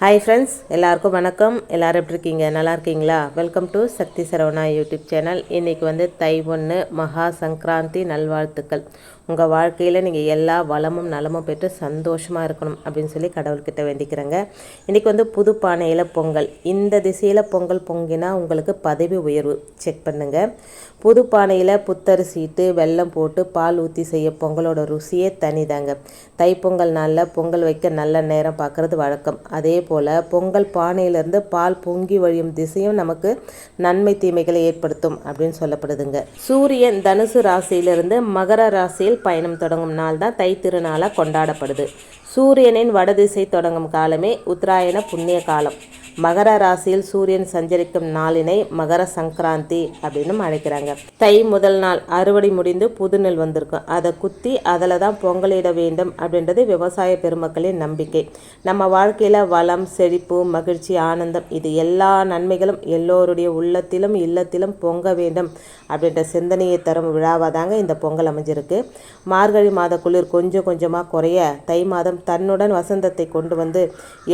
Hi friends, எல்லாருக்கும் வணக்கம். எல்லோரும் எப்படி இருக்கீங்க? நல்லா இருக்கீங்களா? Welcome to Shakthi Saravana YouTube channel. இன்றைக்கி தை 1 மகா சங்கராந்தி நல்வாழ்த்துக்கள். உங்கள் வாழ்க்கையில் நீங்கள் எல்லா வளமும் நலமும் பெற்று சந்தோஷமாக இருக்கணும் அப்படின்னு சொல்லி கடவுள்கிட்ட வேண்டிக்கிறேங்க. இன்றைக்கி புது பானையில் பொங்கல். இந்த திசையில் பொங்கல் பொங்கினா உங்களுக்கு பதவி உயர்வு செக் பண்ணுங்கள். புது பானையில் புத்தரிசிட்டு வெல்லம் போட்டு பால் ஊற்றி செய்ய பொங்கலோட ருசியே தனிதாங்க. தைப்பொங்கல் நாளில் பொங்கல் வைக்க நல்ல நேரம் பார்க்குறது வழக்கம். அதே போல் பொங்கல் பானையிலேருந்து பால் பொங்கி வழியும் திசையும் நமக்கு நன்மை தீமைகளை ஏற்படுத்தும் அப்படின்னு சொல்லப்படுதுங்க. சூரியன் தனுசு ராசியிலிருந்து மகர ராசியில் பயணம் தொடங்கும் நாள் தான் தை திருநாளாக கொண்டாடப்படுது. சூரியனின் வடதிசை தொடங்கும் காலமே உத்தராயண புண்ணிய காலம். மகர ராசியில் சூரியன் சஞ்சரிக்கும் நாளினை மகர சங்கராந்தி அப்படின்னு அழைக்கிறாங்க. தை முதல் நாள் அறுவடை முடிந்து புது நெல் வந்திருக்கும். அதை குத்தி அதில் தான் பொங்கலிட வேண்டும் அப்படின்றது விவசாய பெருமக்களின் நம்பிக்கை. நம்ம வாழ்க்கையில் வளம், செழிப்பு, மகிழ்ச்சி, ஆனந்தம் இது எல்லா நன்மைகளும் எல்லோருடைய உள்ளத்திலும் இல்லத்திலும் பொங்க வேண்டும் அப்படின்ற சிந்தனையை தரும் விழாவாக தாங்க இந்த பொங்கல் அமைஞ்சிருக்கு. மார்கழி மாத குளிர் கொஞ்சம் கொஞ்சமாக குறைய தை மாதம் தன்னுடன் வசந்தத்தை கொண்டு வந்து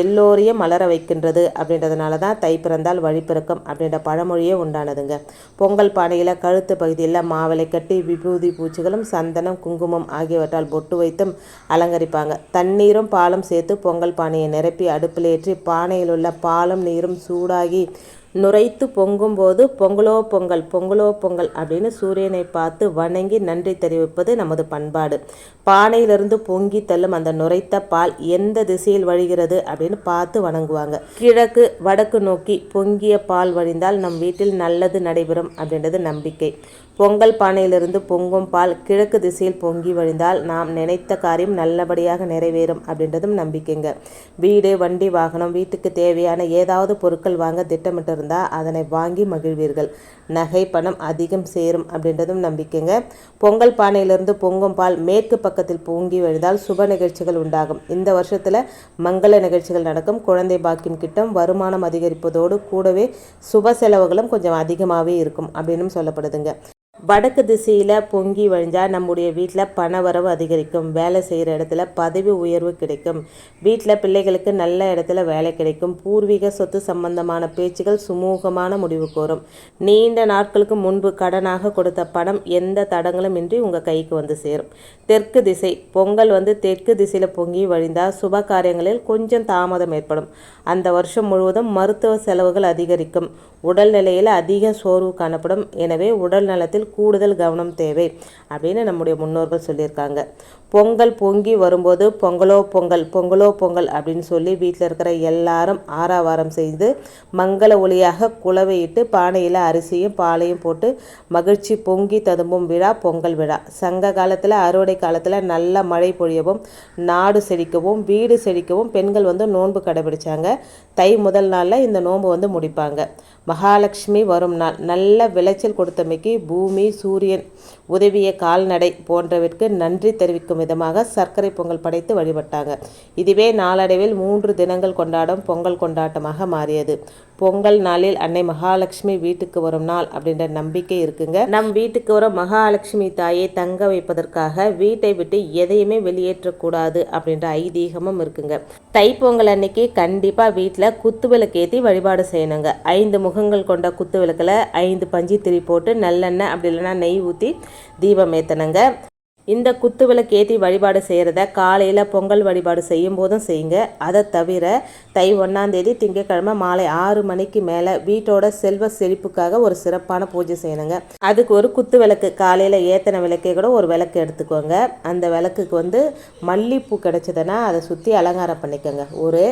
எல்லோரையும் மலர வைக்கின்றது அப்படின்றதுனால தான் தை பிறந்தால் வழி பிறக்கும் அப்படின்ற பழமொழியே உண்டானதுங்க. பொங்கல் பானையில் கழுத்து பகுதியில் மாவளை கட்டி விபூதி பூச்சிகளும் சந்தனம், குங்குமம் ஆகியவற்றால் பொட்டு வைத்தும் அலங்கரிப்பாங்க. தண்ணீரும் பாலும் சேர்த்து பொங்கல் பானையை நிரப்பி அடுப்பில் ஏற்றி பானையில் உள்ள பாலும் நீரும் சூடாகி நுரைத்து பொங்கும்போது பொங்கலோ பொங்கல் பொங்கலோ பொங்கல் அப்படின்னு சூரியனை பார்த்து வணங்கி நன்றி தெரிவிப்பது நமது பண்பாடு. பானையிலிருந்து பொங்கி தள்ளும் அந்த நுரைத்த பால் எந்த திசையில் வழிகிறது அப்படின்னு பார்த்து வணங்குவாங்க. கிழக்கு வடக்கு நோக்கி பொங்கிய பால் வழிந்தால் நம் வீட்டில் நல்லது நடைபெறும் அப்படின்றது நம்பிக்கை. பொங்கல் பானையிலிருந்து பொங்கும் பால் கிழக்கு திசையில் பொங்கி வழிந்தால் நாம் நினைத்த காரியம் நல்லபடியாக நிறைவேறும் அப்படின்றதும் நம்பிக்கைங்க. வீடு, வண்டி, வாகனம், வீட்டுக்கு தேவையான ஏதாவது பொருட்கள் வாங்க திட்டமிட்டு இருந்தால் அதனை வாங்கி மகிழ்வீர்கள். நகை, பணம் அதிகம் சேரும் அப்படின்றதும் நம்பிக்கைங்க. பொங்கல் பானையிலிருந்து பொங்கும் பால் மேற்கு பக்கத்தில் பொங்கி வழிந்தால் சுப நிகழ்ச்சிகள் உண்டாகும். இந்த வருஷத்தில் மங்கள நிகழ்ச்சிகள் நடக்கும். குழந்தை பாக்கியம் கிட்டும். வருமானம் அதிகரிப்பதோடு கூடவே சுப செலவுகளும் கொஞ்சம் அதிகமாகவே இருக்கும் அப்படின்னு சொல்லப்படுதுங்க. வடக்கு திசையில் பொங்கி வழிஞ்சால் நம்முடைய வீட்டில் பணவரவு அதிகரிக்கும். வேலை செய்கிற இடத்துல பதவி உயர்வு கிடைக்கும். வீட்டில் பிள்ளைகளுக்கு நல்ல இடத்துல வேலை கிடைக்கும். பூர்வீக சொத்து சம்பந்தமான பேச்சுகள் சுமூகமான முடிவு கோரும். நீண்ட நாட்களுக்கு முன்பு கடனாக கொடுத்த பணம் எந்த தடங்களும் இன்றி உங்கள் கைக்கு வந்து சேரும். தெற்கு திசை பொங்கல் தெற்கு திசையில் பொங்கி வழிந்தால் சுப காரியங்களில் கொஞ்சம் தாமதம் ஏற்படும். அந்த வருஷம் முழுவதும் மருத்துவ செலவுகள் அதிகரிக்கும். உடல்நிலையில் அதிக சோர்வு காணப்படும். எனவே உடல் நலத்தில் கூடுதல் கவனம் தேவை அப்படின்னு நம்முடைய முன்னோர்கள் சொல்லியிருக்காங்க. பொங்கல் பொங்கி வரும்போது பொங்கலோ பொங்கல் பொங்கலோ பொங்கல் அப்படின்னு சொல்லி வீட்டில் இருக்கிற எல்லாரும் ஆராவாரம் செய்து மங்கள ஒளியாக குலவையிட்டு பானையில் அரிசியும் பாலையும் போட்டு மகிழ்ச்சி பொங்கி ததும்பும் விழா பொங்கல் விழா. சங்க காலத்தில் அறுவடை காலத்தில் நல்ல மழை பொழியவும் நாடு செழிக்கவும் வீடு செழிக்கவும் பெண்கள் நோன்பு கடைபிடிச்சாங்க. தை முதல் நாளில் இந்த நோன்பு முடிப்பாங்க. மகாலட்சுமி வரும் நாள். நல்ல விளைச்சல் கொடுத்தமைக்கு பூமி, சூரியன் உதவிய கால்நடை போன்றவிற்கு நன்றி தெரிவிக்கும் விதமாக சர்க்கரை பொங்கல் படைத்து வழிபட்டாங்க. இதுவே நாளடைவில் 3 தினங்கள் கொண்டாடும் பொங்கல் கொண்டாட்டமாக மாறியது. பொங்கல் நாளில் அன்னை மகாலட்சுமி வீட்டுக்கு வரும் நாள் அப்படின்ற நம்பிக்கை இருக்குங்க. நம் வீட்டுக்கு வரும் மகாலட்சுமி தாயை தங்க வைப்பதற்காக வீட்டை விட்டு எதையுமே வெளியேற்றக்கூடாது அப்படின்ற ஐதீகமும் இருக்குங்க. தைப்பொங்கல் அன்னைக்கு கண்டிப்பாக வீட்டில் குத்து விளக்கு ஏற்றி வழிபாடு செய்யணுங்க. 5 முகங்கள் கொண்ட குத்து விளக்கில் 5 பஞ்சு திரி போட்டு நல்லெண்ணெய் அப்படி இல்லைன்னா நெய் ஊற்றி தீபம் ஏற்றணுங்க. இந்த குத்து விளக்கு ஏற்றி வழிபாடு செய்கிறத காலையில் பொங்கல் வழிபாடு செய்யும் போதும் செய்யுங்க. அதை தவிர தை 1ஆம் தேதி திங்கட்கிழமை மாலை 6 மணிக்கு மேலே வீட்டோட செல்வ செழிப்புக்காக ஒரு சிறப்பான பூஜை செய்யணுங்க. அதுக்கு ஒரு குத்து விளக்கு காலையில் ஏற்றின விளக்கே கூட ஒரு விளக்கு எடுத்துக்கோங்க. அந்த விளக்குக்கு மல்லிப்பூ கிடச்சதுன்னா அதை சுற்றி அலங்காரம் பண்ணிக்கோங்க. ஒரு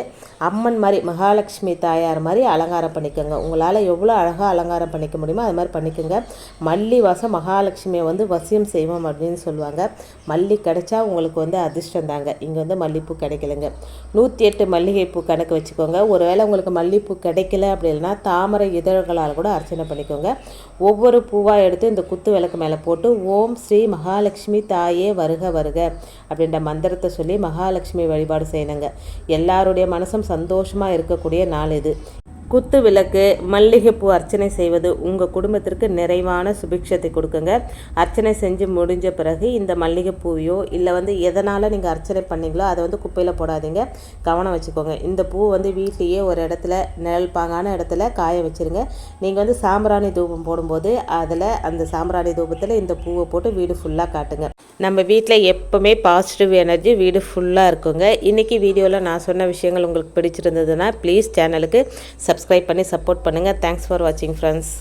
அம்மன் மாதிரி மகாலட்சுமி தாயார் மாதிரி அலங்காரம் பண்ணிக்கோங்க. உங்களால் எவ்வளோ அழகாக அலங்காரம் பண்ணிக்க முடியுமோ அது மாதிரி பண்ணிக்கோங்க. மல்லி வாசம் மகாலட்சுமியை வசியம் செய்வோம் அப்படின்னு சொல்லுவாங்க. மல்லி கிடைச்சா உங்களுக்கு அதிர்ஷ்டம் தாங்க. இங்கே மல்லிப்பூ கிடைக்கலங்க. 108 மல்லிகைப்பூ கணக்கு வச்சுக்கோங்க. ஒருவேளை உங்களுக்கு மல்லிப்பூ கிடைக்கல அப்படின்னா தாமரை இதழ்களால் கூட அர்ச்சனை பண்ணிக்கோங்க. ஒவ்வொரு பூவாக எடுத்து இந்த குத்து விளக்கு மேலே போட்டு ஓம் ஸ்ரீ மகாலட்சுமி தாயே வருக வருக அப்படின்ற மந்திரத்தை சொல்லி மகாலட்சுமி வழிபாடு செய்யணுங்க. எல்லாருடைய மனசும் சந்தோஷமாக இருக்கக்கூடிய நாள் இது. குத்து விளக்கு, மல்லிகைப்பூ அர்ச்சனை செய்வது உங்கள் குடும்பத்திற்கு நிறைவான சுபிக்ஷத்தை கொடுக்குங்க. அர்ச்சனை செஞ்சு முடிஞ்ச பிறகு இந்த மல்லிகைப்பூவையோ இல்லை எதனால் நீங்கள் அர்ச்சனை பண்ணீங்களோ அதை குப்பையில் போடாதீங்க, கவனம் வச்சுக்கோங்க. இந்த பூ வீட்லேயே ஒரு இடத்துல நிழல் பாங்கான இடத்துல காய வச்சுருங்க. நீங்கள் சாம்பிராணி தூபம் போடும்போது அதில் அந்த சாம்பிராணி தூபத்தில் இந்த பூவை போட்டு வீடு ஃபுல்லாக காட்டுங்க. நம்ம வீட்டில் எப்போவுமே பாசிட்டிவ் எனர்ஜி வீடு ஃபுல்லாக இருக்குங்க. இன்றைக்கி வீடியோவில் நான் சொன்ன விஷயங்கள் உங்களுக்கு பிடிச்சிருந்ததுன்னா ப்ளீஸ் சேனலுக்கு சப்ஸ்கிரைப் பண்ணி சப்போர்ட் பண்ணுங்கள். தேங்க்ஸ் ஃபார் வாட்சிங் ஃப்ரெண்ட்ஸ்.